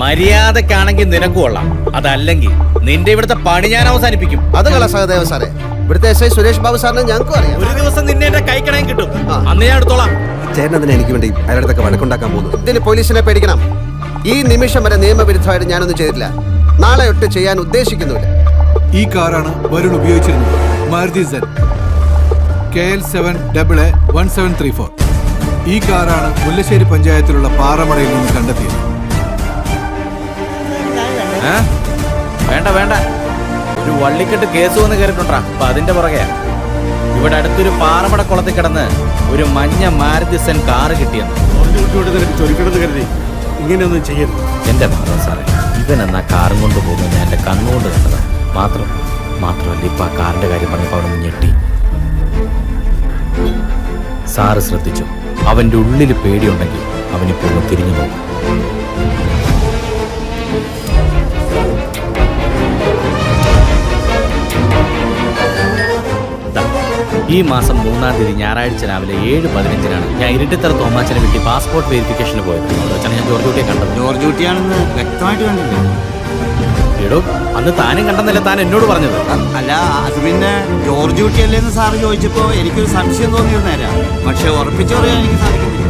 മര്യാദക്കാണെങ്കിൽ നിനക്ക് കൊള്ളാം, അതല്ലെങ്കിൽ നിന്റെ ഇവിടുത്തെ പണി ഞാൻ അവസാനിപ്പിക്കും. അത് കള സഹദേവ സാറേ, ഇവിടുത്തെ എസ് ഐ സുരേഷ് ബാബു സാറിനെ ഞങ്ങൾക്കും അറിയാം. ഒരു ദിവസം നിന്നെ എന്റെ കൈക്കണയും കിട്ടും, അന്ന് ഞാൻ എടുത്തോളാം. ചേട്ടനതിന് എനിക്ക് വേണ്ടി അയാളുടെ വഴക്കുണ്ടാക്കാൻ പോകുന്നു. ഇതിന് പോലീസിനെ പേടിക്കണം. ഈ നിമിഷം വരെ നിയമവിരുദ്ധമായിട്ട് ഞാനൊന്നും ചെയ്തിട്ടില്ല, നാളെ ഒട്ട് ചെയ്യാൻ ഉദ്ദേശിക്കുന്നുമില്ല. ഈ കാറാണ് വരുൺ ഉപയോഗിച്ചിരുന്നത്, മാരുതി സെൻ KL7AA1734. ഈ കാറാണ് മുല്ലശ്ശേരി പഞ്ചായത്തിലുള്ള പാറമടയിൽ നിന്ന് കണ്ടെത്തിയത്. വേണ്ട വേണ്ട, ഒരു വള്ളിക്കെട്ട് കേസ് വന്ന് കയറിട്ടുണ്ടാ, അപ്പൊ അതിന്റെ പുറകെ ഇവിടെ അടുത്തൊരു പാറമട കുളത്തിൽ കിടന്ന് ഒരു മഞ്ഞ മാരുതി സെൻ കാറ് കിട്ടിയെന്ന് ചൊരിക്കണമെന്ന് കരുതി ഇങ്ങനെയൊന്നും ചെയ്യരുത്. എന്റെ മാധവ സാറേ, ഇവനെന്നാ കാറും കൊണ്ട് പോകുന്നത് ഞാൻ എന്റെ കണ്ണുകൊണ്ട് കണ്ടതാണ്. മാത്രമല്ല ഇപ്പൊ ആ കാറിന്റെ കാര്യം പറഞ്ഞപ്പോ അവിടെ ഞെട്ടി. സാറ് ശ്രദ്ധിച്ചു, അവന്റെ ഉള്ളിൽ പേടിയുണ്ടെങ്കിൽ അവനിപ്പോ ഒന്ന് തിരിഞ്ഞു പോകും. ഈ മാസം 3-ാം തീയതി ഞായറാഴ്ച രാവിലെ 7:15 ഞാൻ ഇരിട്ടിത്തറ തോമാച്ചനെ വീട്ടിൽ പാസ്പോർട്ട് വെരിഫിക്കേഷന് പോയത്. അവിടെ വെച്ചാണ് ഞാൻ ജോർജ് കുട്ടിയെ കണ്ടത്. ജോർജ് കുട്ടിയാണെന്ന് വ്യക്തമായിട്ട് കണ്ടില്ലേ? എടോ, അന്ന് താനും കണ്ടെന്നല്ല താൻ എന്നോട് പറഞ്ഞത്. അല്ല, അത് പിന്നെ ജോർജ് കുട്ടിയല്ലേന്ന് സാറ് ചോദിച്ചപ്പോ എനിക്കൊരു സംശയം തോന്നിയിരുന്നേരാ, പക്ഷെ ഉറപ്പിച്ചു പറയാൻ എനിക്ക് സാധിക്കുന്നില്ല.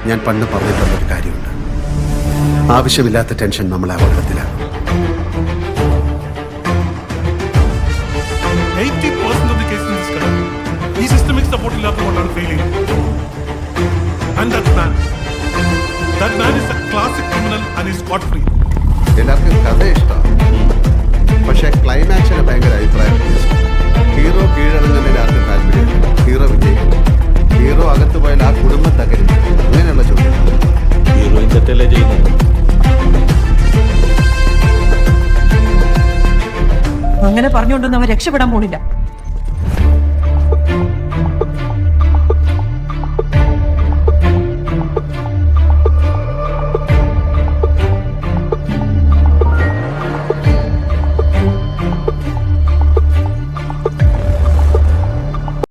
ഞാൻ പണ്ട് പറഞ്ഞിട്ടുള്ളൊരു കാര്യമുണ്ട്, ആവശ്യമില്ലാത്ത ടെൻഷൻ നമ്മളെ അപകടത്തിലാണ്. 80% of the cases in this country, ഈ സിസ്റ്റമിക് സപ്പോർട്ട് ഇല്ലാത്തതുകൊണ്ടാണ് ഫെയിൽ ചെയ്യുന്നത്. And that man is a classic criminal and is scot free. എല്ലാവർക്കും കഥ ഇഷ്ടമാണ്, പക്ഷെ ക്ലൈമാക്സിന് ഭയങ്കര അഭിപ്രായം. ഹീറോ കീഴടങ്ങുന്നതിൽ ആർക്കും താല്പര്യമില്ല, ഹീറോ വിജയിക്കും. ഹീറോ അകത്ത് പോയാൽ ആ കുടുംബം തകരും. അങ്ങനെയുള്ള ചോദ്യം. ഹീറോയിൻ തെറ്റല്ലേ ചെയ്യുന്നത്? അങ്ങനെ പറഞ്ഞുകൊണ്ടൊന്നും അവൻ രക്ഷപ്പെടാൻ പോണില്ല.